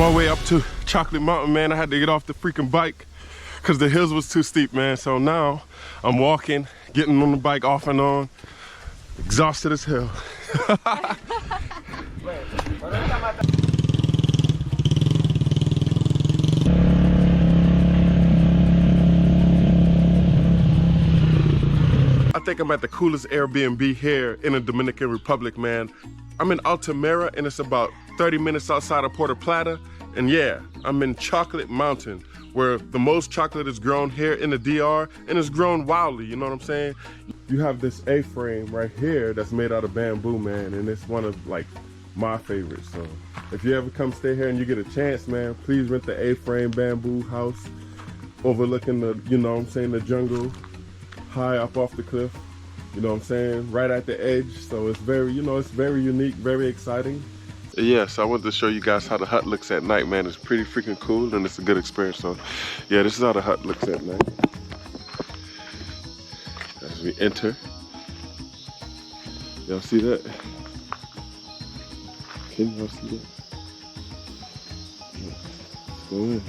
my way up to Chocolate Mountain, man. I had to get off the freaking bike because the hills was too steep, man. So now I'm walking, getting on the bike off and on, exhausted as hell. I think I'm at the coolest Airbnb here in the Dominican Republic, man. I'm in Altamira and it's about 30 minutes outside of Puerto Plata. And yeah, I'm in Chocolate Mountain, where the most chocolate is grown here in the DR, and it's grown wildly, you know what I'm saying? You have this A-frame right here that's made out of bamboo, man, and it's one of like my favorites. So if you ever come stay here and you get a chance, man, please rent the A-frame bamboo house overlooking the, you know what I'm saying, the jungle, high up off the cliff, you know what I'm saying, right at the edge. So it's very, you know, it's very unique, very exciting. Yeah, so I wanted to show you guys how the hut looks at night, man. It's pretty freaking cool and it's a good experience. So yeah, this is how the hut looks at night. As we enter, y'all see that? Can y'all see that? Let's go in.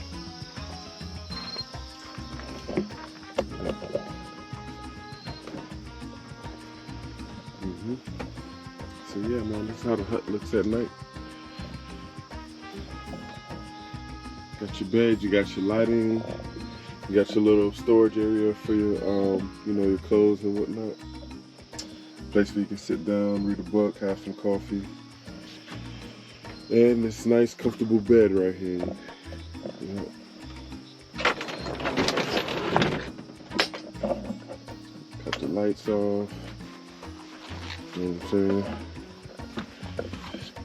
So yeah, man, this is how the hut looks at night. Got your bed, you got your lighting, you got your little storage area for your, you know, your clothes and whatnot. Place where you can sit down, read a book, have some coffee. And this nice, comfortable bed right here. Yeah. Cut the lights off. You know what I'm saying?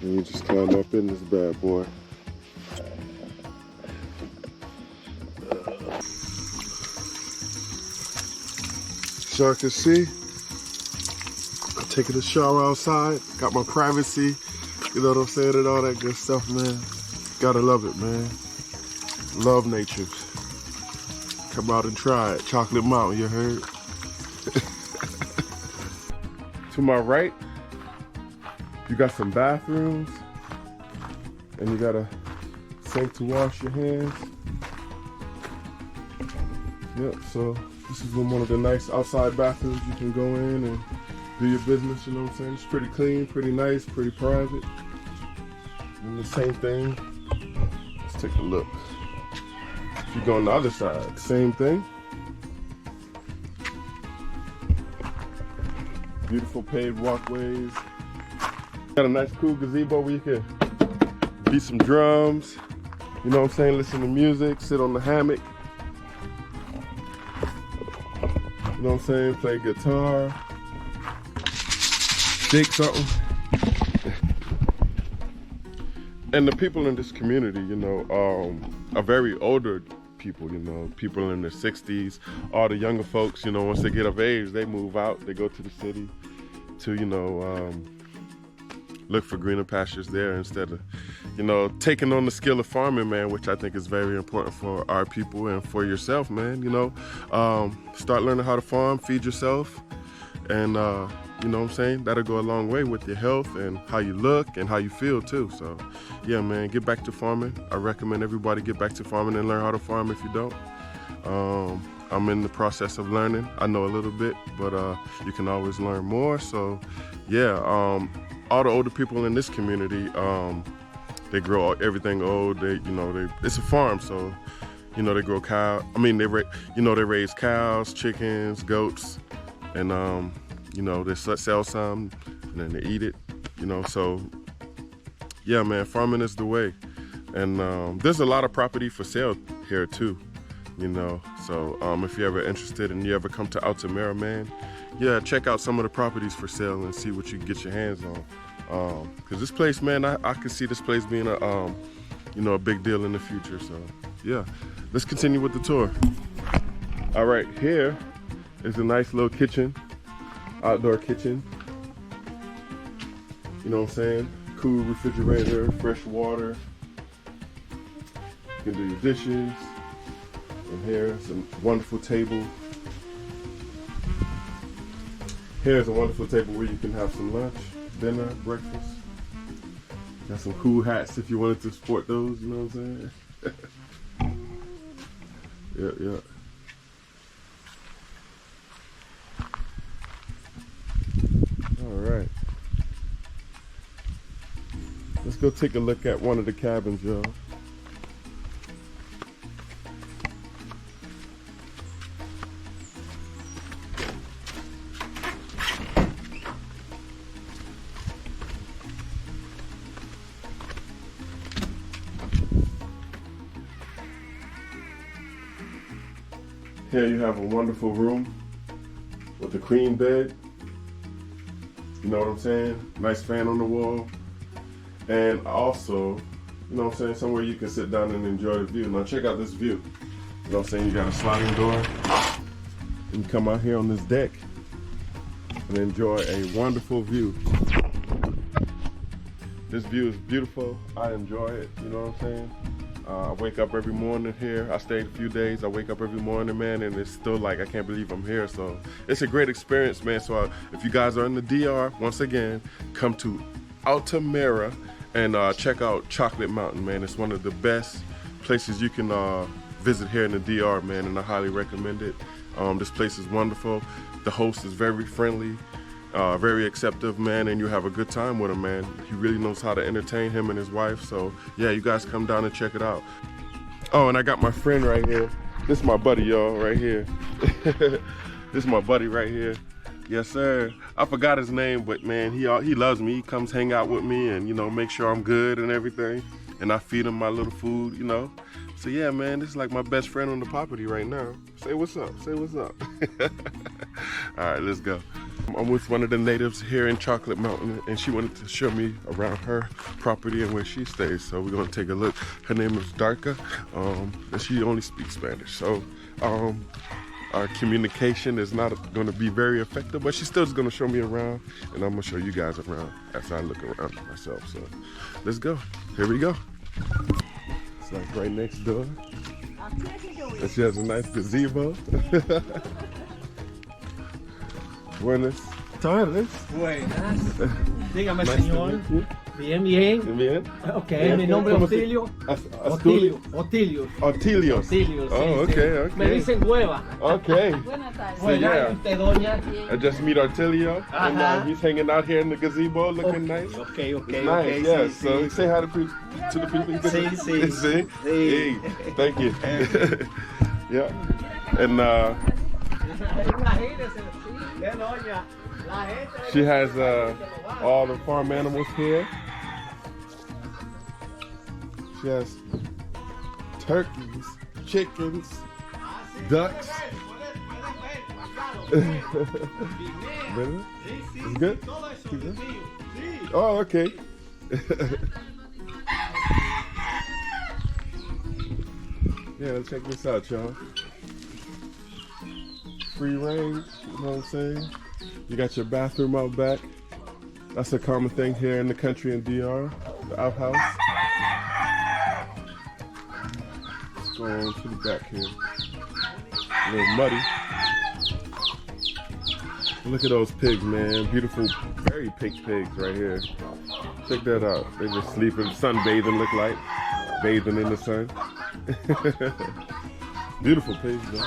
And you just climb up in this bad boy. So I can see, I'm taking a shower outside, got my privacy, you know what I'm saying, and all that good stuff, man. Gotta love it, man. Love nature. Come out and try it. Chocolate Mountain, you heard? To my right, you got some bathrooms, and you got a sink to wash your hands. Yep, so this is one of the nice outside bathrooms you can go in and do your business, you know what I'm saying? It's pretty clean, pretty nice, pretty private. And the same thing, let's take a look. If you go on the other side, same thing. Beautiful paved walkways. Got a nice cool gazebo where you can beat some drums, you know what I'm saying, listen to music, sit on the hammock. You know what I'm saying? Play guitar, shake something. And the people in this community, you know, are very older people, you know, people in their 60s. All the younger folks, you know, once they get of age, they move out, they go to the city to, you know, look for greener pastures there instead of, you know, taking on the skill of farming, man, which I think is very important for our people and for yourself, man, you know. Start learning how to farm, feed yourself, and, you know what I'm saying, that'll go a long way with your health and how you look and how you feel too. So, yeah, man, get back to farming. I recommend everybody get back to farming and learn how to farm if you don't. I'm in the process of learning. I know a little bit, but you can always learn more. So, yeah, all the older people in this community, they grow everything old. They, you know, it's a farm, so, you know, they grow cow. I mean, they raise cows, chickens, goats, and you know, they sell some, and then they eat it. You know, so yeah, man, farming is the way. And there's a lot of property for sale here too. You know, so if you're ever interested and you ever come to Altamira, man, yeah, check out some of the properties for sale and see what you can get your hands on. Cause this place, man, I could see this place being a, you know, a big deal in the future. So yeah, let's continue with the tour. All right, here is a nice little kitchen, outdoor kitchen. You know what I'm saying? Cool refrigerator, fresh water. You can do your dishes. And here's a wonderful table. Here's a wonderful table where you can have some lunch, dinner, breakfast. Got some cool hats if you wanted to sport those, you know what I'm saying? Yeah. All right. Let's go take a look at one of the cabins, y'all. Here you have a wonderful room with a queen bed. You know what I'm saying? Nice fan on the wall. And also, you know what I'm saying, somewhere you can sit down and enjoy the view. Now check out this view. You know what I'm saying? You got a sliding door. You can come out here on this deck and enjoy a wonderful view. This view is beautiful. I enjoy it, you know what I'm saying? I wake up every morning here. I stayed a few days. I wake up every morning, man, and it's still like, I can't believe I'm here. So it's a great experience, man. So if you guys are in the DR, once again, come to Altamira and check out Chocolate Mountain, man. It's one of the best places you can visit here in the DR, man, and I highly recommend it. This place is wonderful. The host is very friendly, very accepting, man, and you have a good time with him, man. He really knows how to entertain him and his wife. So yeah, you guys come down and check it out. Oh, and I got my friend right here. This is my buddy, y'all, right here. This is my buddy right here. Yes, sir. I forgot his name, but man, he loves me. He comes hang out with me and, you know, make sure I'm good and everything. And I feed him my little food, you know. So yeah, man, this is like my best friend on the property right now. Say what's up, say what's up. All right, let's go. I'm with one of the natives here in Chocolate Mountain, and she wanted to show me around her property and where she stays. So we're gonna take a look. Her name is Darka, and she only speaks Spanish. So our communication is not gonna be very effective, but she's still just gonna show me around, and I'm gonna show you guys around as I look around myself. So let's go, here we go. It's like right next door. And she has a nice gazebo. Buenas tardes. Buenas. Dígame, señor. Bien, bien. Bien. Ok, mi nombre es Otilio. Otilio. Otilio. Oh, okay. Me dicen Hueva. Okay. Buenas tardes. So, yeah. Usted, doña. I just meet Otilio, and he's hanging out here in the gazebo, looking nice. Okay. Nice, yeah. So say hi to the people. Sí. Hey, thank you. Yeah. And she has all the farm animals here. She has turkeys, chickens, ducks. Really? It's good? Oh, okay. Yeah, let's check this out, y'all. Free range, you know what I'm saying? You got your bathroom out back. That's a common thing here in the country in DR, the outhouse. Let's go on to the back here. A little muddy. Look at those pigs, man. Beautiful, very pink pigs right here. Check that out. They just sleeping, sunbathing, look like. Bathing in the sun. Beautiful pigs, though.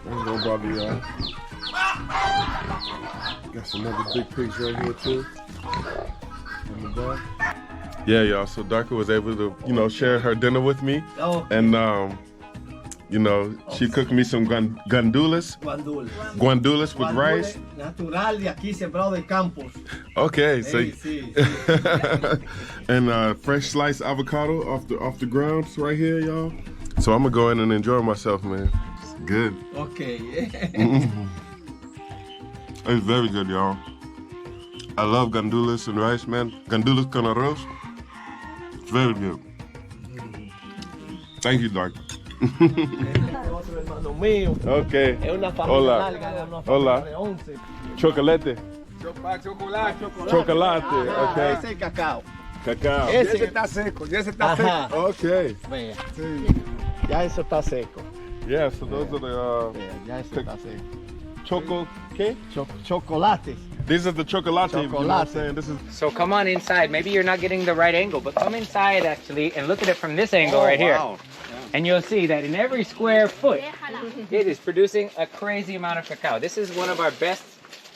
I ain't gonna bother y'all. Got some other big pigs right here too. In the back. Yeah, y'all. So Darka was able to, you know, share her dinner with me, and you know, she cooked me some guandules with rice. Natural de aquí sembrado de campos. Okay, so Sí. and fresh sliced avocado off the ground right here, y'all. So I'm gonna go in and enjoy myself, man. It's good. Okay. It's very good, y'all. I love gandules and rice, man. Gandules con arroz. It's very good. Thank you, Dark. Otro hermano mío. Okay. Es una familia Hola. larga, una familia Hola. de 11. Chocolate. Chocolate. Okay. Ese es cacao. Cacao. Ese está seco, ya ese está seco. Okay. Vea, Sí. ya eso está seco. Yeah, so those are the Vea, ya eso está seco. choco, ¿qué? Chocolates. This is the chocolate. You know what I'm saying? This is. So come on inside. Maybe you're not getting the right angle, but come inside actually and look at it from this angle right here. And you'll see that in every square foot, it is producing a crazy amount of cacao. This is one of our best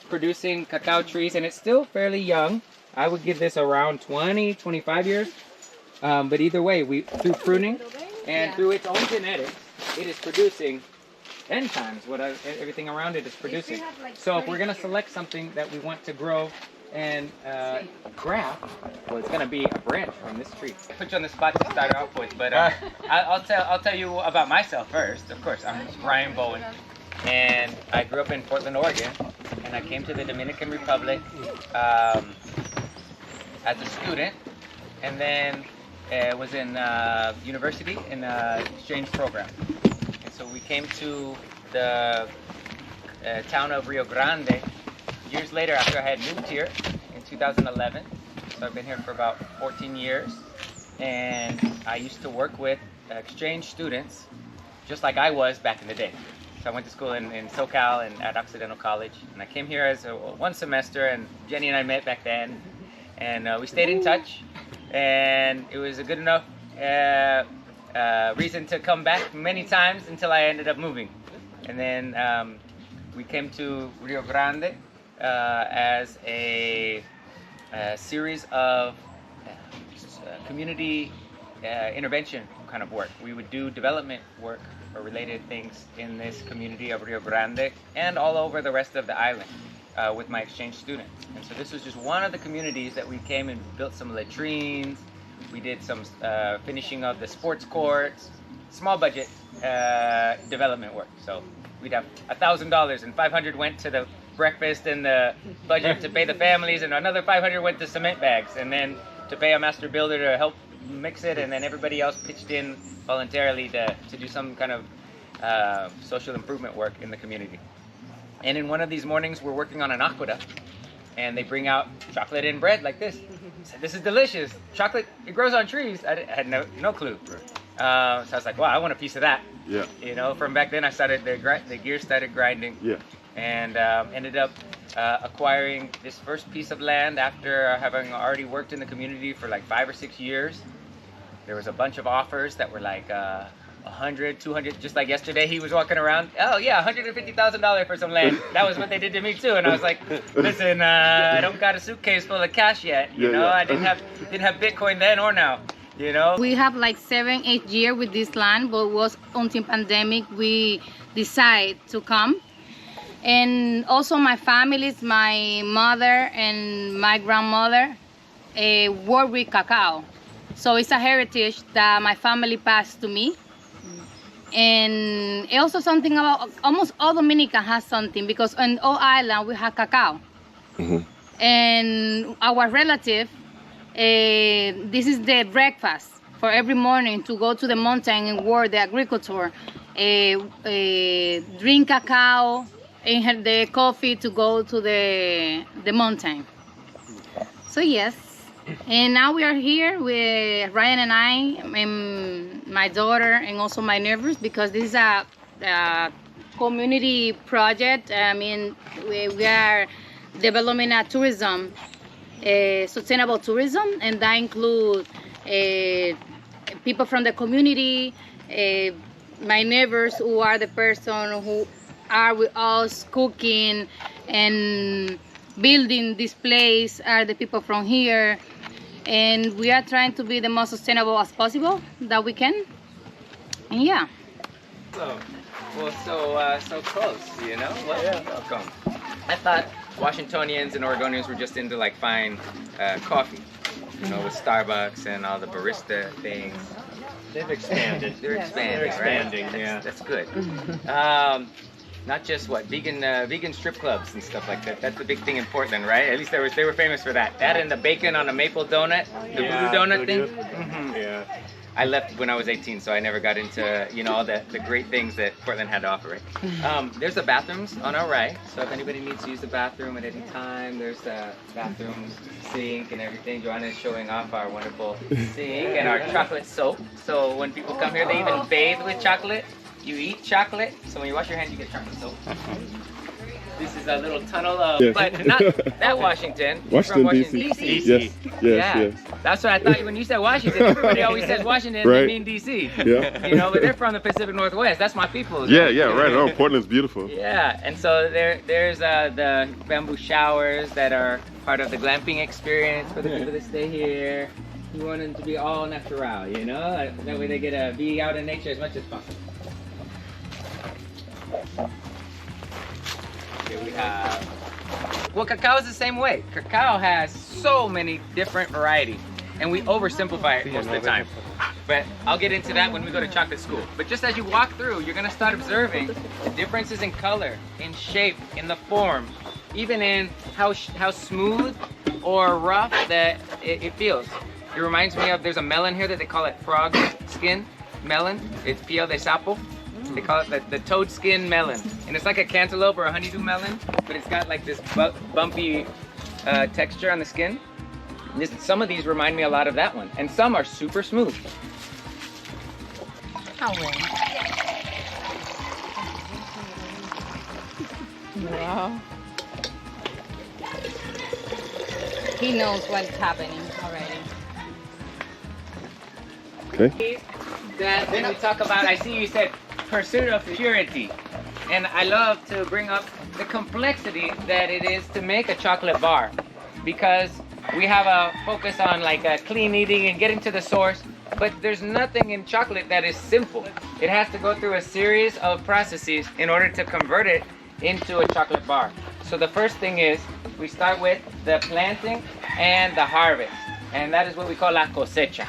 producing cacao trees, and it's still fairly young. I would give this around 20, 25 years. But either way, through pruning and through its own genetics, it is producing 10 times what everything around it is producing. So if we're going to select something that we want to grow and graft, well, it's going to be a branch from this tree. I'll put you on the spot to start off with, but I'll tell you about myself first. Of course, I'm Brian Bowen, and I grew up in Portland, Oregon, and I came to the Dominican Republic as a student, and then was in university in an exchange program. So we came to the town of Rio Grande years later after I had moved here in 2011. So I've been here for about 14 years. And I used to work with exchange students just like I was back in the day. So I went to school in SoCal and at Occidental College. And I came here as one semester, and Jenny and I met back then. And we stayed in touch. And it was a good enough reason to come back many times until I ended up moving. And then we came to Rio Grande as a series of community intervention kind of work. We would do development work or related things in this community of Rio Grande and all over the rest of the island with my exchange students. And so this was just one of the communities that we came and built some latrines. We did some finishing of the sports courts, small budget development work. So we'd have $1,000 and $500 went to the breakfast and the budget to pay the families, and another $500 went to cement bags, and then to pay a master builder to help mix it, and then everybody else pitched in voluntarily to do some kind of social improvement work in the community. And in one of these mornings, we're working on an aqueduct, and they bring out chocolate and bread like this. I said, "This is delicious. Chocolate, it grows on trees." I had no clue. So I was like, "Wow, I want a piece of that." Yeah. You know, from back then, I started the gears started grinding. Yeah. And ended up acquiring this first piece of land after having already worked in the community for like 5 or 6 years. There was a bunch of offers that were like 100, 200, just like yesterday he was walking around, "Oh yeah, $150,000 for some land." That was what they did to me too, and I was like, "Listen, I don't got a suitcase full of cash yet, you know. I didn't have Bitcoin then or now, you know." We have like 7-8 years with this land, but it was until pandemic we decided to come. And also my families, my mother and my grandmother work with cacao. So it's a heritage that my family passed to me. And also something about, almost all Dominican has something, because on all island we have cacao. Mm-hmm. And our relative, this is the breakfast for every morning, to go to the mountain and work the agriculture, drink cacao, and have the coffee to go to the mountain. So yes, and now we are here with Ryan and I, and my daughter, and also my neighbors, because this is a community project. I mean, we are developing a tourism, sustainable tourism, and that includes people from the community, my neighbors who are the person who are with us cooking and building this place, are the people from here, and we are trying to be the most sustainable as possible that we can. And yeah. So close, you know. Welcome. I thought Washingtonians and Oregonians were just into like fine coffee, you know, with Starbucks and all the barista things. They've expanded. They're expanding, right? Yeah. That's good. Not just vegan strip clubs and stuff like that. That's the big thing in Portland, right? At least they were famous for that. That and the bacon on a maple donut, the voodoo donut thing. Mm-hmm. Yeah. I left when I was 18, so I never got into, you know, all the great things that Portland had to offer, right? There's the bathrooms on our right, so if anybody needs to use the bathroom at any time, there's the bathroom sink and everything. Joanna is showing off our wonderful sink and our chocolate soap. So when people come here, they even bathe with chocolate. You eat chocolate, so when you wash your hands, you get chocolate soap. This is a little tunnel of, Yes. but not that Washington. He's Washington, from Washington, D.C. D.C. Yes, Yeah. yes. That's what I thought when you said Washington. Everybody always says Washington, Right. they mean D.C. Yeah. You know, but they're from the Pacific Northwest. That's my people. Yeah, yeah, right on. Portland's beautiful. Yeah, and so there's the bamboo showers that are part of the glamping experience for the people that stay here. You want them to be all natural, you know? That way they get to be out in nature as much as possible. Here we have... Well, cacao is the same way. Cacao has so many different varieties, and we oversimplify it most of the time. But I'll get into that when we go to chocolate school. But just as you walk through, you're gonna start observing the differences in color, in shape, in the form, even in how smooth or rough that it feels. It reminds me of, there's a melon here that they call it frog skin melon. It's piel de sapo. They call it the toad skin melon. And it's like a cantaloupe or a honeydew melon, but it's got like this bumpy texture on the skin. Some of these remind me a lot of that one. And some are super smooth. Wow. He knows what's happening already. Okay. That when we talk about, I see you said pursuit of purity. And I love to bring up the complexity that it is to make a chocolate bar. Because we have a focus on like clean eating and getting to the source, but there's nothing in chocolate that is simple. It has to go through a series of processes in order to convert it into a chocolate bar. So the first thing is we start with the planting and the harvest, and that is what we call la cosecha.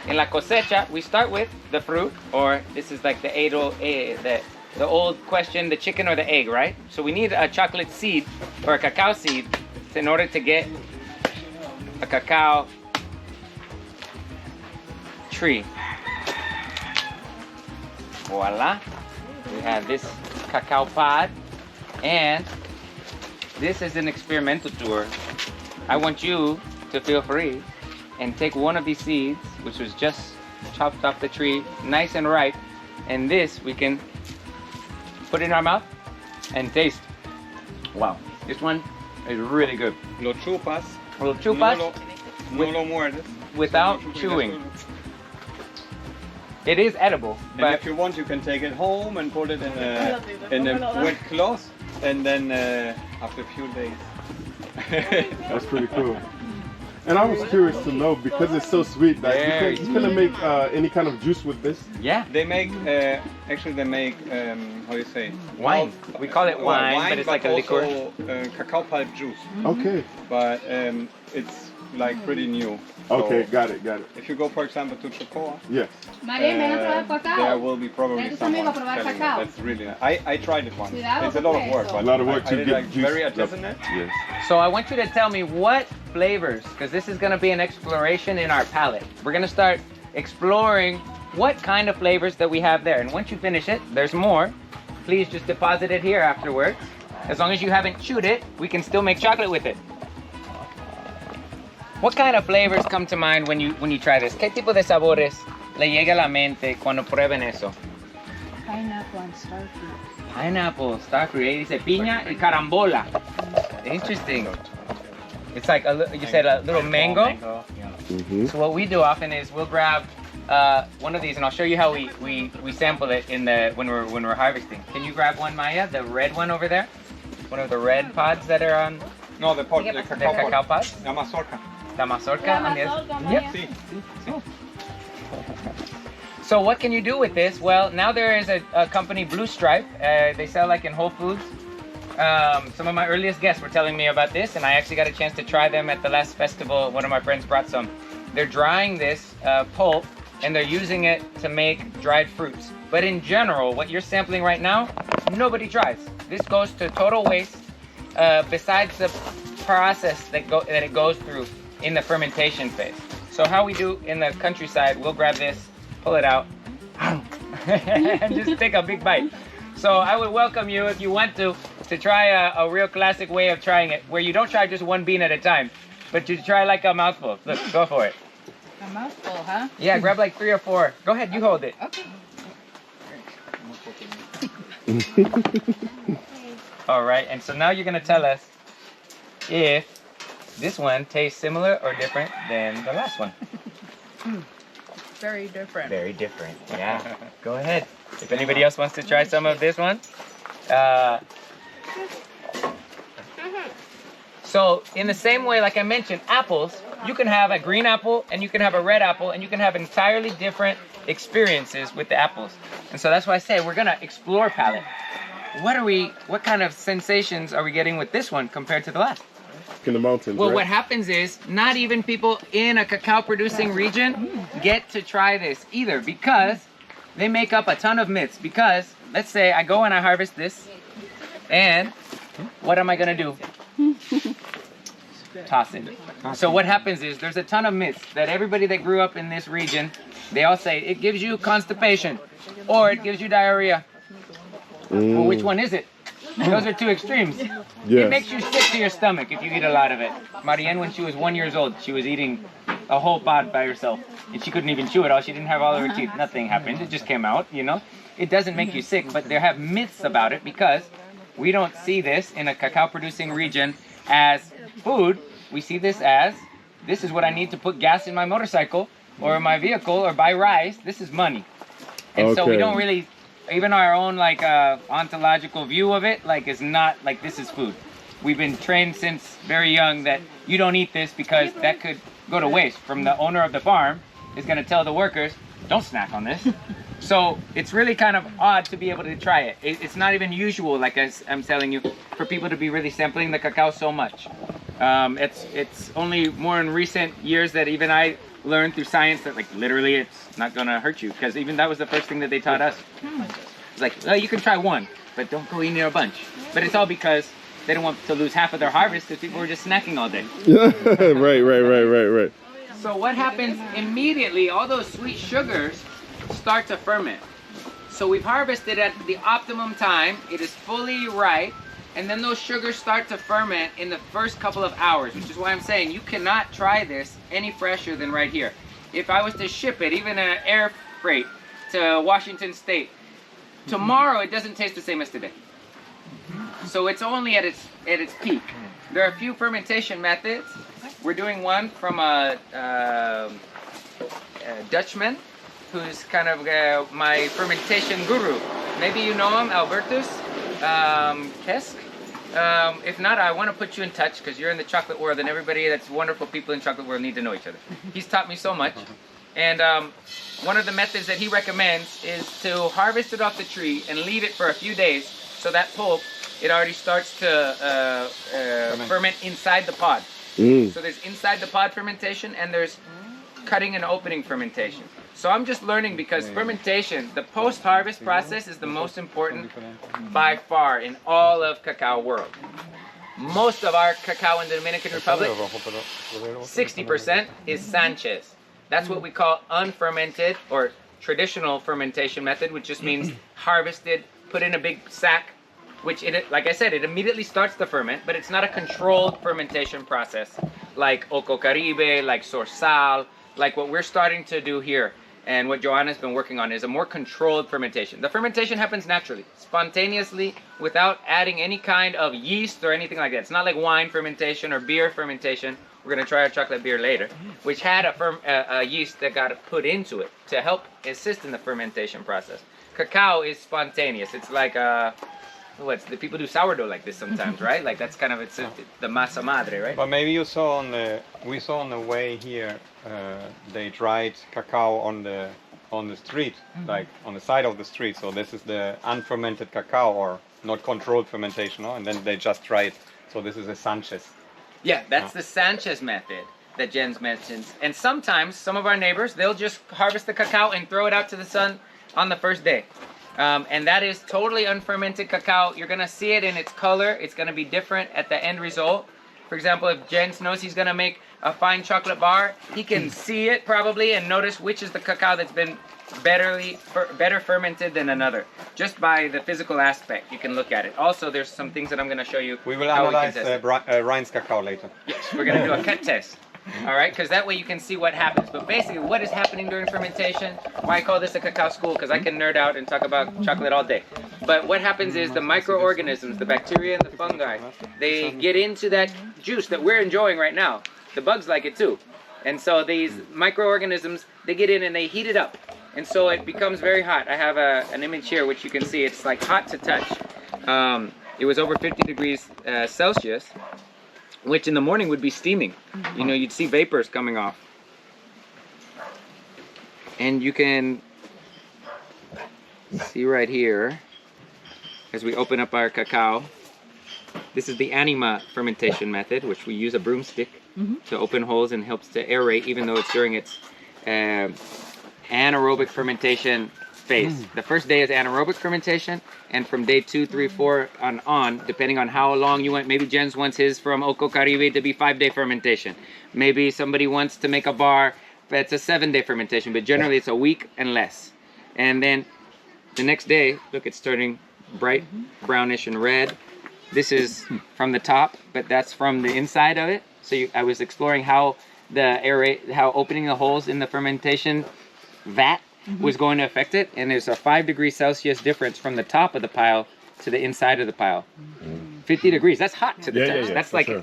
In la cosecha, we start with the fruit, or this is like the old question, the chicken or the egg, right? So we need a chocolate seed or a cacao seed in order to get a cacao tree. Voila. We have this cacao pod, and this is an experimental tour. I want you to feel free and take one of these seeds, which was just chopped off the tree, nice and ripe, and this we can put in our mouth and taste. Wow, this one is really good. Lo chupas. Lo chupas No lo muerdes. without chewing. It is edible, And but if you want, you can take it home and put it in a wet cloth, and then after a few days. That's pretty cool. And I was curious to know, because it's so sweet, that you couldn't make any kind of juice with this? yeah, They make, actually they make, how do you say? wine. We call it wine, but it's like a liquor. Also, cacao pulp juice. Okay. But it's like pretty new. Okay, So got it. if you go, for example, to Chocoa, Yes. there will be probably someone selling it. That's really nice. I tried it once. It's a lot of work, but A lot of work I to did get like juice. very artisanal. Yes. So I want you to tell me what flavors, because this is going to be an exploration in our palate. We're going to start exploring what kind of flavors that we have there. And once you finish it, there's more. Please just deposit it here afterwards. As long as you haven't chewed it, we can still make chocolate with it. What kind of flavors come to mind when you try this? ¿Qué tipo de sabores le llega a la mente cuando prueben eso? Pineapple and starfruit. Pineapple, starfruit, ahí dice piña y carambola. Interesting. It's like you said a little mango. Mm-hmm. So what we do often is we'll grab one of these, and I'll show you how we sample it when we're harvesting. Can you grab one, Maya? The red one over there, one of the red pods that are on No, the cacao pods. La mazorca. La mazorca. on the other- Yep. Sí. So what can you do with this? Well, now there is a company, Blue Stripe. They sell like in Whole Foods. Some of my earliest guests were telling me about this, and I actually got a chance to try them at the last festival. One of my friends brought some. They're drying this pulp, and they're using it to make dried fruits. But in general, what you're sampling right now, nobody tries. This goes to total waste, besides the process that it goes through in the fermentation phase. So how we do in the countryside, we'll grab this, pull it out, and just take a big bite. So I would welcome you, if you want to try a real classic way of trying it, where you don't try just one bean at a time, but you try like a mouthful. Look, go for it. A mouthful, huh? Yeah, grab like 3 or 4. Go ahead, you hold it. Okay. All right, and so now you're gonna tell us if this one tastes similar or different than the last one. Very different. Very different. Yeah. Go ahead. If anybody else wants to try some of this one. So in the same way, like I mentioned, apples, you can have a green apple and you can have a red apple and you can have entirely different experiences with the apples. And so that's why I say we're gonna explore palate. What kind of sensations are we getting with this one compared to the last? In the mountains, Well, right? what happens is not even people in a cacao producing region get to try this either, because they make up a ton of myths. Because let's say I go and I harvest this, and what am I gonna do? Toss it. So what happens is there's a ton of myths that everybody that grew up in this region, they all say it gives you constipation or it gives you diarrhea. Well, which one is it? Those are two extremes. It Yes. makes you sick to your stomach if you eat a lot of it. Marianne, when she was 1 year old, she was eating a whole pod by herself, and she couldn't even chew it all. She didn't have all of her teeth. Nothing happened. It just came out, you know. It doesn't make you sick, but there have myths about it because we don't see this in a cacao-producing region as food. We see this as, this is what I need to put gas in my motorcycle or my vehicle or buy rice. This is money. And so we Okay. don't really, even our own like ontological view of it, like is not like this is food. We've been trained since very young that you don't eat this because that could go to waste. From the owner of the farm is going to tell the workers, don't snack on this. So it's really kind of odd to be able to try it. It's not even usual, like I'm telling you, for people to be really sampling the cacao so much. It's only more in recent years that even I learned through science that like literally it's not gonna hurt you, because even that was the first thing that they taught us. It's like, well, you can try one, but don't go eating a bunch. But it's all because they don't want to lose half of their harvest because people were just snacking all day. right. So what happens immediately, all those sweet sugars start to ferment. So we've harvested at the optimum time, it is fully ripe, and then those sugars start to ferment in the first couple of hours, which is why I'm saying you cannot try this any fresher than right here. If I was to ship it, even an air freight to Washington State, tomorrow it doesn't taste the same as today. So it's only at its peak. There are a few fermentation methods. We're doing one from a Dutchman, who's kind of my fermentation guru. Maybe you know him, Albertus Kesk. If not, I want to put you in touch because you're in the chocolate world, and everybody that's wonderful people in chocolate world need to know each other. He's taught me so much. And one of the methods that he recommends is to harvest it off the tree and leave it for a few days so that pulp, it already starts to ferment inside the pod. So there's inside the pod fermentation and there's cutting and opening fermentation. So I'm just learning because fermentation, the post-harvest process is the most important by far in all of cacao world. Most of our cacao in the Dominican Republic, 60% is Sanchez. That's what we call unfermented or traditional fermentation method, which just means harvested, put in a big sack, which, like I said, it immediately starts to ferment, but it's not a controlled fermentation process like Oco Caribe, like Sorsal, like what we're starting to do here. And what Joanna's been working on is a more controlled fermentation. The fermentation happens naturally, spontaneously, without adding any kind of yeast or anything like that. It's not like wine fermentation or beer fermentation. We're going to try our chocolate beer later, which had a yeast that got put into it to help assist in the fermentation process. Cacao is spontaneous. It's like the people do sourdough like this sometimes, right? Like that's kind of the masa madre, right? But maybe you saw we saw on the way here, they dried cacao on the street, like on the side of the street. So this is the unfermented cacao or not controlled fermentation, no? And then they just dry it. So this is a Sanchez. Yeah, that's the Sanchez method that Jens mentions. And sometimes some of our neighbors, they'll just harvest the cacao and throw it out to the sun on the first day. And that is totally unfermented cacao. You're going to see it in its color. It's going to be different at the end result. For example, if Jens knows he's going to make a fine chocolate bar, he can see it probably and notice which is the cacao that's been better fermented than another. Just by the physical aspect, you can look at it. Also, there's some things that I'm going to show you. We will how analyze we can test it. Rhein's cacao later. Yes, we're going to do a cut test. All right, because that way you can see what happens. But basically, what is happening during fermentation, why I call this a cacao school, because I can nerd out and talk about chocolate all day. But what happens is the microorganisms, the bacteria and the fungi, they get into that juice that we're enjoying right now. The bugs like it too. And so these microorganisms, they get in and they heat it up. And so it becomes very hot. I have an image here which you can see. It's like hot to touch. It was over 50 degrees Celsius, which in the morning would be steaming. You know, you'd see vapors coming off. And you can see right here, as we open up our cacao, this is the anima fermentation method, which we use a broomstick to open holes and helps to aerate, even though it's during its anaerobic fermentation phase. The first day is anaerobic fermentation, and from day 2, 3, 4 on, depending on how long you want, maybe Jens wants his from Oco Caribe to be 5-day fermentation. Maybe somebody wants to make a bar that's a 7-day fermentation, but generally it's a week and less. And then the next day, look, it's turning bright brownish and red. This is from the top, but that's from the inside of it. So I was exploring how how opening the holes in the fermentation vat was going to affect it, and there's a 5 degrees Celsius difference from the top of the pile to the inside of the pile. 50 degrees, that's hot to the touch.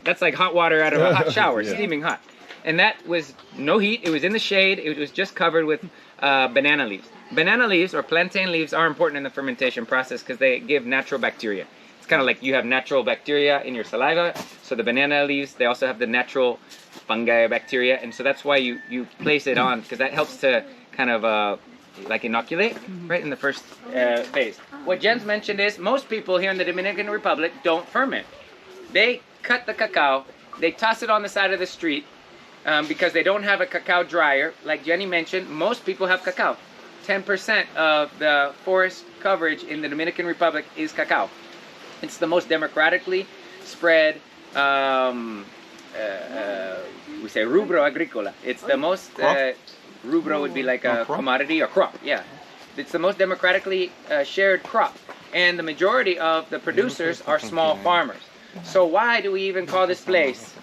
That's like hot water out of a hot shower, steaming hot. And that was no heat, it was in the shade, it was just covered with banana leaves. Banana leaves or plantain leaves are important in the fermentation process because they give natural bacteria. It's kind of like you have natural bacteria in your saliva, so the banana leaves, they also have the natural fungi bacteria, and so that's why you place it on, because that helps to kind of like inoculate right in the first phase. What Jens mentioned is most people here in the Dominican Republic don't ferment. They cut the cacao, they toss it on the side of the street because they don't have a cacao dryer. Like Jenny mentioned, most people have cacao. 10% of the forest coverage in the Dominican Republic is cacao. It's the most democratically spread, we say rubro agricola. It's the most, rubro would be like a commodity or crop, yeah. It's the most democratically shared crop. And the majority of the producers are small farmers. So why do we even call this place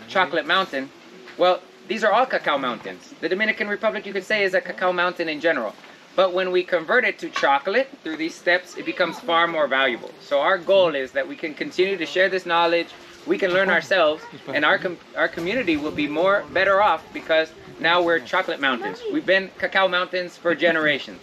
Chocolate Mountain? Well, these are all cacao mountains. The Dominican Republic, you could say, is a cacao mountain in general. But when we convert it to chocolate through these steps, it becomes far more valuable. So our goal is that we can continue to share this knowledge, we can learn ourselves, and our community will be better off because now we're chocolate mountains. We've been cacao mountains for generations.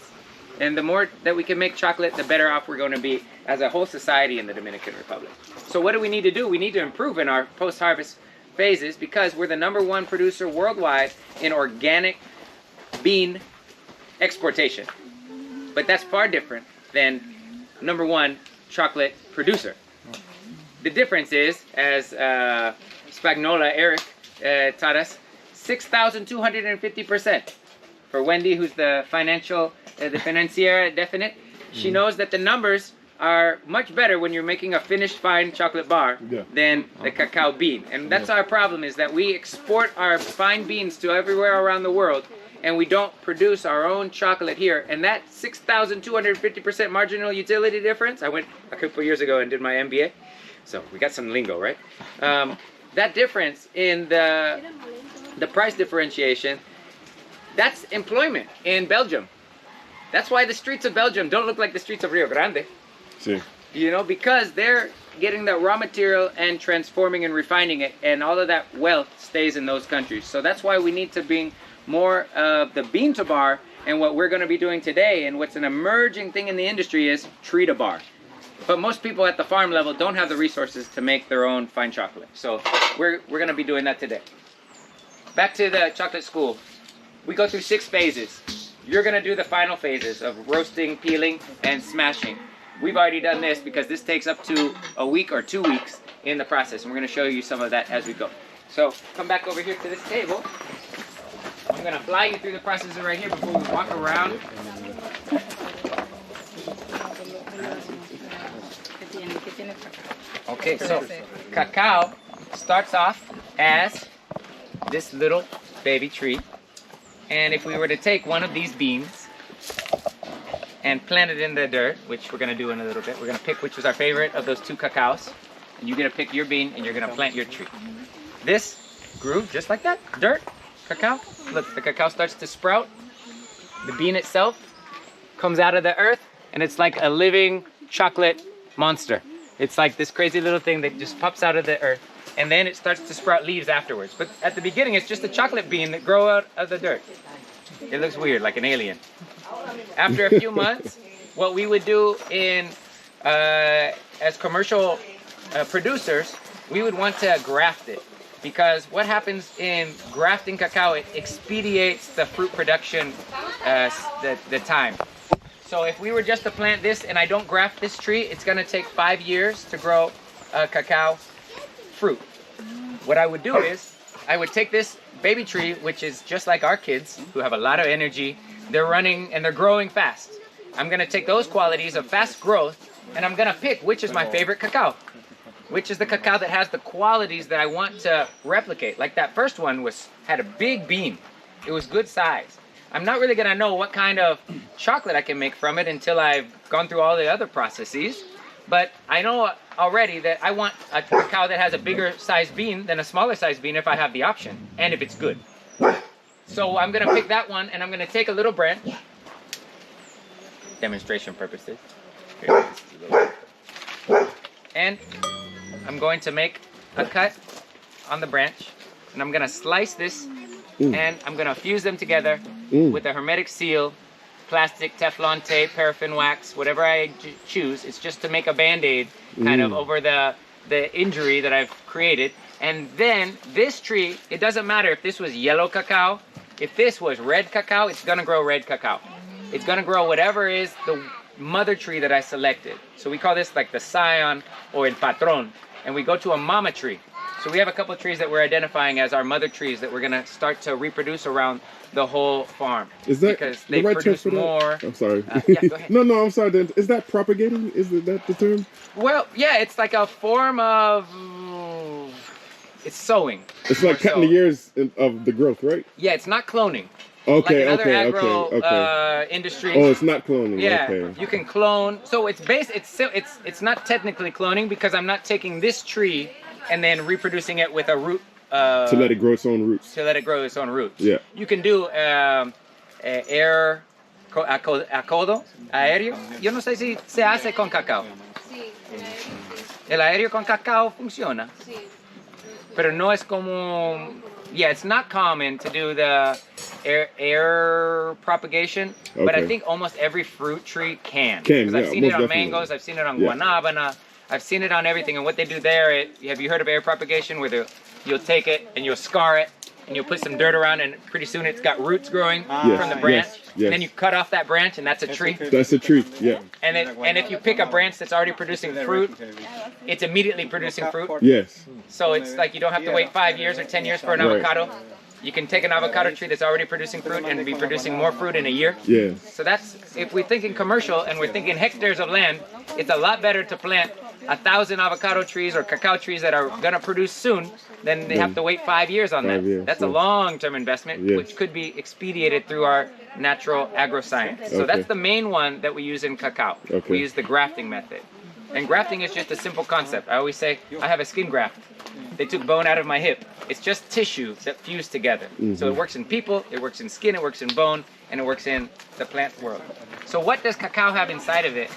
And the more that we can make chocolate, the better off we're going to be as a whole society in the Dominican Republic. So what do we need to do? We need to improve in our post-harvest phases because we're the #1 producer worldwide in organic bean exportation. But that's far different than #1 chocolate producer. The difference is, as Spagnola Eric taught us, 6,250%. For Wendy, who's the financiera definite, she knows that the numbers are much better when you're making a finished fine chocolate bar than the cacao bean. And that's our problem, is that we export our fine beans to everywhere around the world and we don't produce our own chocolate here. And that 6,250% marginal utility difference, I went a couple years ago and did my MBA, so we got some lingo, right? That difference in the price differentiation, that's employment in Belgium. That's why the streets of Belgium don't look like the streets of Rio Grande. See. You know, because they're getting the raw material and transforming and refining it, and all of that wealth stays in those countries. So that's why we need to bring more of the bean to bar, and what we're going to be doing today, and what's an emerging thing in the industry, is tree to bar. But most people at the farm level don't have the resources to make their own fine chocolate. So we're going to be doing that today. Back to the chocolate school. We go through 6 phases. You're going to do the final phases of roasting, peeling, and smashing. We've already done this because this takes up to a week or 2 weeks in the process, and we're going to show you some of that as we go. So come back over here to this table. I'm going to fly you through the process right here before we walk around. Okay, so cacao starts off as this little baby tree. And if we were to take one of these beans and plant it in the dirt, which we're going to do in a little bit, we're going to pick which was our favorite of those 2 cacaos. And you're going to pick your bean and you're going to plant your tree. This grew just like that. Dirt, cacao. Look, the cacao starts to sprout. The bean itself comes out of the earth and it's like a living chocolate monster. It's like this crazy little thing that just pops out of the earth, and then it starts to sprout leaves afterwards. But at the beginning, it's just a chocolate bean that grow out of the dirt. It looks weird, like an alien. After a few months, what we would do in as commercial producers, we would want to graft it, because what happens in grafting cacao, it expedites the fruit production, the time. So if we were just to plant this and I don't graft this tree, it's going to take 5 years to grow a cacao fruit. What I would do is I would take this baby tree, which is just like our kids who have a lot of energy. They're running and they're growing fast. I'm going to take those qualities of fast growth and I'm going to pick which is my favorite cacao. Which is the cacao that has the qualities that I want to replicate. Like that first one had a big bean. It was good size. I'm not really gonna know what kind of chocolate I can make from it until I've gone through all the other processes. But I know already that I want a cacao that has a bigger size bean than a smaller size bean if I have the option, and if it's good. So I'm gonna pick that one, and I'm gonna take a little branch. Demonstration purposes. And I'm going to make a cut on the branch, and I'm gonna slice this, and I'm gonna fuse them together with a hermetic seal, plastic, Teflon tape, paraffin wax, whatever I choose. It's just to make a band-aid kind of over the injury that I've created. And then this tree, it doesn't matter if this was yellow cacao, if this was red cacao, it's gonna grow red cacao. It's gonna grow whatever is the mother tree that I selected. So we call this like the scion or el patron. And we go to a mama tree. So we have a couple of trees that we're identifying as our mother trees that we're gonna start to reproduce around the whole farm. Is that because they the right produce term for more? that? I'm sorry. Yeah, go ahead. No, I'm sorry. Is that propagating? Is that the term? Well, yeah, it's like a form of, it's sowing. It's like cutting the years of the growth, right? Yeah, it's not cloning. Okay, like another okay, agro industry. Oh, it's not cloning. Yeah, Okay. you can clone. So it's not technically cloning because I'm not taking this tree and then reproducing it with a root. To let it grow its own roots. To let it grow its own roots. Yeah. You can do air acodo, aéreo. Yo no sé si se hace con cacao. El aéreo con cacao funciona. Pero no es como. Yeah, it's not common to do the air propagation, but I think almost every fruit tree can. Because I've seen it on mangoes, I've seen it on guanabana, I've seen it on everything. And what they do there, have you heard of air propagation, where you'll take it and you'll scar it and you'll put some dirt around, and pretty soon it's got roots growing from the branch. And then you cut off that branch, and that's a tree. That's a tree, yeah. And if you pick a branch that's already producing fruit, it's immediately producing fruit. Yes. So it's like you don't have to wait 5 years or 10 years for an avocado. You can take an avocado tree that's already producing fruit and be producing more fruit in a year. Yes. So that's, if we're thinking commercial and we're thinking hectares of land, it's a lot better to plant 1,000 avocado trees or cacao trees that are gonna produce soon than they have to wait 5 years on that. That's a long-term investment, which could be expedited through our natural agroscience. So that's the main one that we use in cacao. We use the grafting method. And grafting is just a simple concept. I always say, I have a skin graft. They took bone out of my hip. It's just tissue that fused together. So it works in people, it works in skin, it works in bone, and it works in the plant world. So what does cacao have inside of it?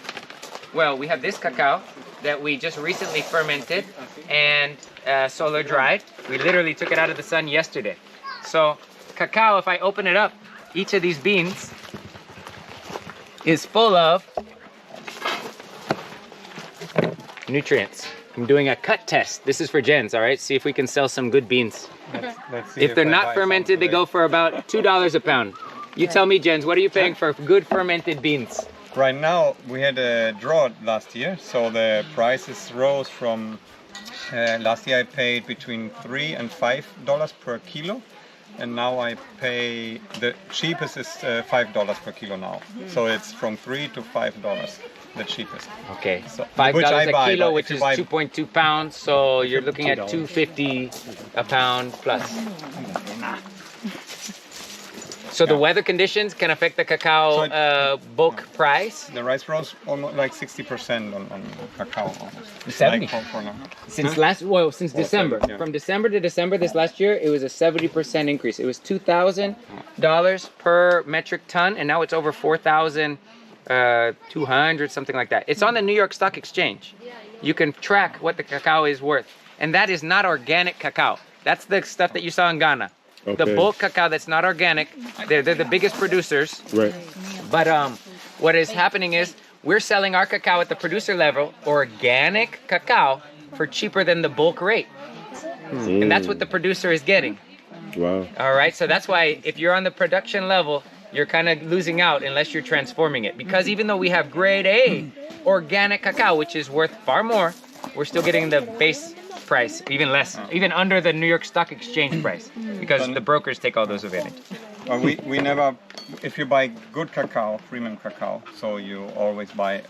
Well, we have this cacao that we just recently fermented and solar dried. We literally took it out of the sun yesterday. So cacao, if I open it up, each of these beans is full of nutrients. I'm doing a cut test. This is for Jens, all right? See if we can sell some good beans. If they're not fermented, they go for about $2 a pound. You tell me, Jens, what are you paying for good fermented beans? Right now, we had a drought last year, so the prices rose from, last year I paid between $3 and $5 per kilo. And now I pay, the cheapest is $5 per kilo now. So it's from $3 to $5, the cheapest. Okay, so $5 a kilo, which is 2.2 pounds. So you're looking at $2.50 a pound plus. So the weather conditions can affect the cacao bulk price? The rice rose almost like 60% on cacao. Almost. 70? Like since December. From December to December this last year, it was a 70% increase. It was $2,000 per metric ton, and now it's over $4,000 200, something like that. It's on the New York Stock Exchange. You can track what the cacao is worth. And that is not organic cacao. That's the stuff that you saw in Ghana. Okay. The bulk cacao that's not organic, they're the biggest producers. Right. But what is happening is we're selling our cacao at the producer level, organic cacao, for cheaper than the bulk rate. And that's what the producer is getting. Wow. All right, so that's why if you're on the production level, you're kind of losing out unless you're transforming it. Because even though we have grade A organic cacao, which is worth far more, we're still getting the base price, even less, even under the New York Stock Exchange price, because the brokers take all those advantage. Well, we never, if you buy good cacao, premium cacao, so you always have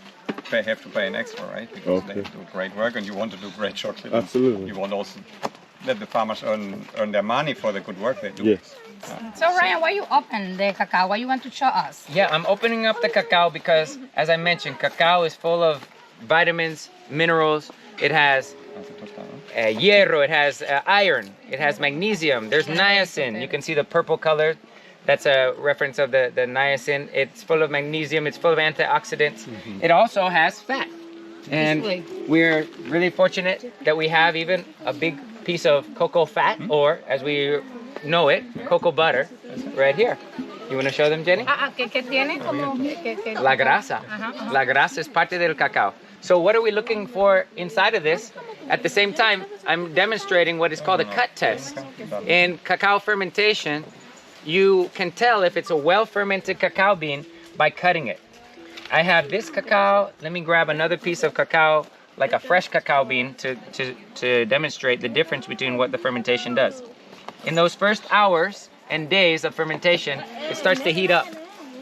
to pay an extra, right? Because they do great work and you want to do great chocolate. Absolutely. You want also that the farmers earn their money for the good work they do. Yes. So Ryan, why you open the cacao? What you want to show us? Yeah, I'm opening up the cacao because, as I mentioned, cacao is full of vitamins, minerals. It has hierro, it has iron, it has magnesium, there's niacin. You can see the purple color. That's a reference of the niacin. It's full of magnesium, it's full of antioxidants. It also has fat. And we're really fortunate that we have even a big piece of cocoa fat, or as we know it, cocoa butter, right here. You want to show them, Jenny? ¿Qué tiene? La grasa. La grasa es parte del cacao. So what are we looking for inside of this? At the same time, I'm demonstrating what is called a cut test. In cacao fermentation, you can tell if it's a well-fermented cacao bean by cutting it. I have this cacao. Let me grab another piece of cacao, like a fresh cacao bean, to demonstrate the difference between what the fermentation does. In those first hours and days of fermentation, it starts to heat up.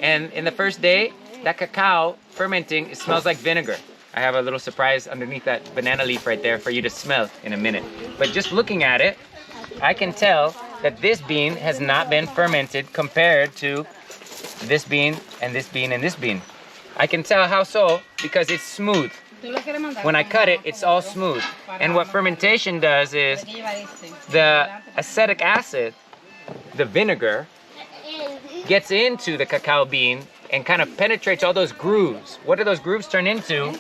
And in the first day, that cacao fermenting, it smells like vinegar. I have a little surprise underneath that banana leaf right there for you to smell in a minute. But just looking at it, I can tell that this bean has not been fermented compared to this bean and this bean and this bean. I can tell how so because it's smooth. When I cut it, it's all smooth. And what fermentation does is the acetic acid, the vinegar, gets into the cacao bean and kind of penetrates all those grooves. What do those grooves turn into?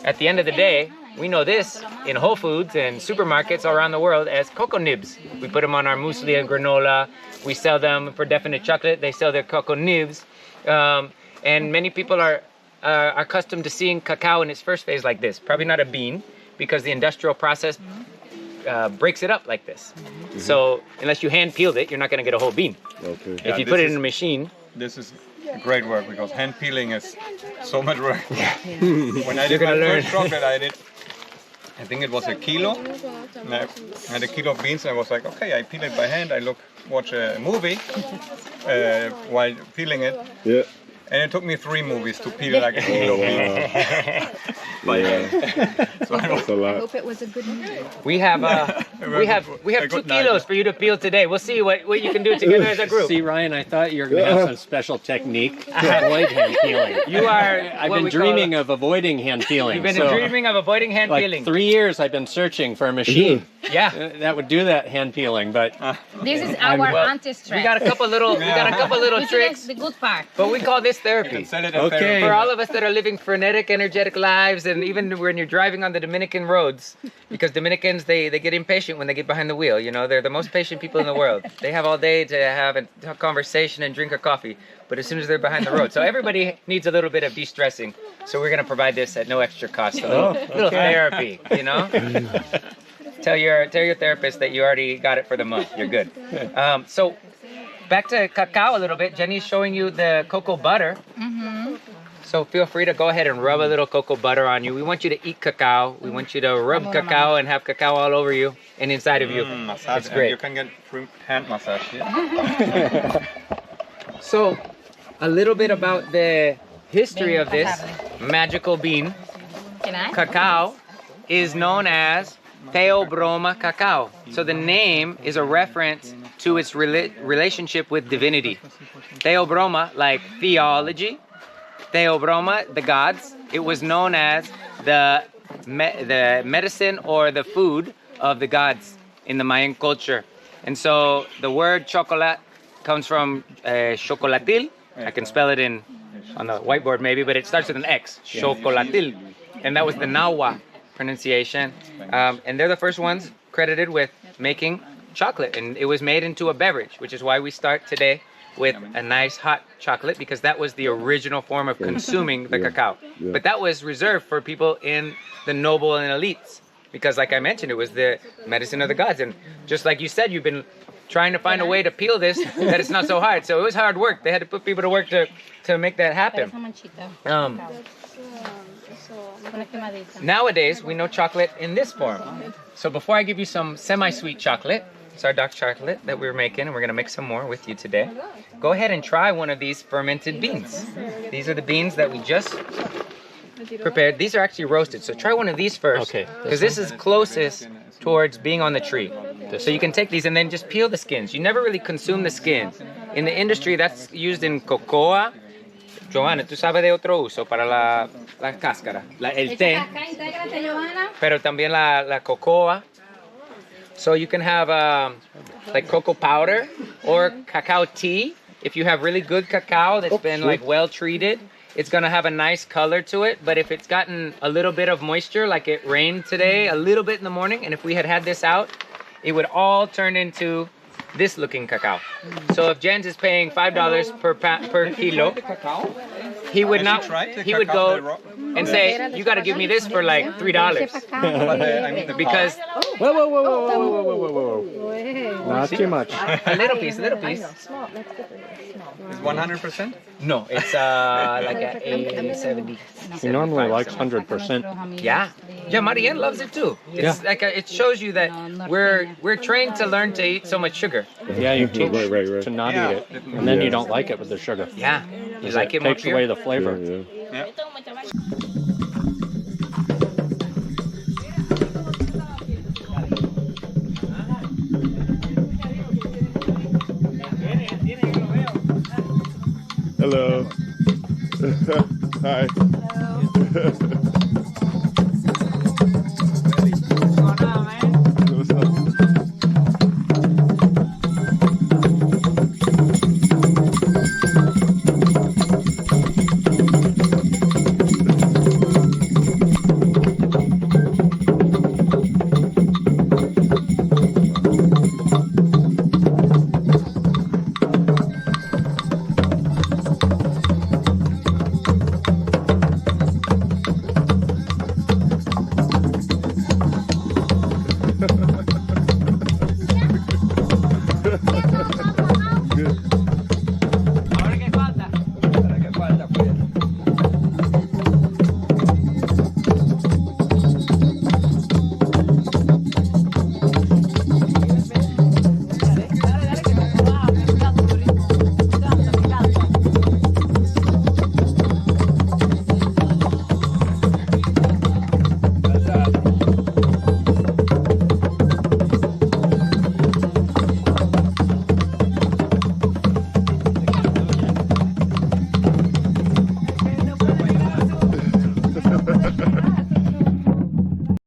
At the end of the day, we know this in Whole Foods and supermarkets all around the world as cocoa nibs. We put them on our muesli and granola. We sell them for definite chocolate. They sell their cocoa nibs. And many people are accustomed to seeing cacao in its first phase like this. Probably not a bean, because the industrial process breaks it up like this. So unless you hand peeled it, you're not going to get a whole bean. Okay. If you put it in a machine. This is great work because hand peeling is so much work. When I did my first chocolate, I think it was a kilo. And I had a kilo of beans and I was like, okay, I peel it by hand. I watch a movie while peeling it. Yeah. And it took me 3 movies to peel like a kilo of beans. So That's a lot. I hope it was a good movie. We have 2 kilos for you to peel today. We'll see what you can do together as a group. See, Ryan, I thought you were going to have some special technique to avoid hand peeling. You are. I've been dreaming of avoiding hand peeling. You've been dreaming of avoiding hand peeling. 3 years I've been searching for a machine. Yeah. That would do that hand peeling, but This is our anti-stress. We got a couple little tricks, The good part. but we call this therapy. sell it Okay. For all of us that are living frenetic, energetic lives, and even when you're driving on the Dominican roads, because Dominicans, they get impatient when they get behind the wheel. You know, they're the most patient people in the world. They have all day to have a conversation and drink a coffee, but as soon as they're behind the road. So everybody needs a little bit of de-stressing. So we're going to provide this at no extra cost. A little therapy, you know? Tell your therapist that you already got it for the month. You're good. So back to cacao a little bit. Jenny's showing you the cocoa butter. So feel free to go ahead and rub a little cocoa butter on you. We want you to eat cacao. We want you to rub cacao and have cacao all over you and inside of you. Massage. It's great. You can get free hand massage here. So a little bit about the history of this magical bean. Cacao is known as Theobroma cacao. So the name is a reference to its relationship with divinity. Theobroma, like theology. Theobroma, the gods. It was known as the medicine or the food of the gods in the Mayan culture. And so the word chocolate comes from chocolatil. I can spell it in on the whiteboard maybe, but it starts with an X, chocolatil. And that was the Nahua pronunciation. And they're the first ones credited with making chocolate. And it was made into a beverage, which is why we start today with a nice hot chocolate, because that was the original form of consuming the cacao. But that was reserved for people in the noble and elites, because like I mentioned, it was the medicine of the gods. And just like you said, you've been trying to find a way to peel this that it's not so hard. So it was hard work. They had to put people to work to make that happen. Nowadays, we know chocolate in this form. So before I give you some semi-sweet chocolate, it's our dark chocolate that we're making, and we're gonna make some more with you today. Go ahead and try one of these fermented beans. These are the beans that we just prepared. These are actually roasted, so try one of these first. Okay. Because this is closest towards being on the tree. So you can take these and then just peel the skins. You never really consume the skins. In the industry, that's used in cocoa. Giovanna, tú sabes de otro uso para la cáscara, el té, pero también la cocoa. So you can have like cocoa powder or cacao tea. If you have really good cacao that's been like well treated, it's gonna have a nice color to it. But if it's gotten a little bit of moisture, like it rained today, a little bit in the morning, and if we had this out, it would all turn into this looking cacao. So if Jens is paying $5 per kilo, he would not. He would go and say, "You got to give me this for like $3." Because whoa. Not too much. a little piece. It's 100%? No, it's like a 70. He normally likes 100%. Yeah, Marianne loves it too. It's like it shows you that we're trained to learn to eat so much sugar. Yeah, you teach to not eat it, and then you don't like it with the sugar. Yeah, you like it more takes away the flavor. Yeah. Hello. Hi.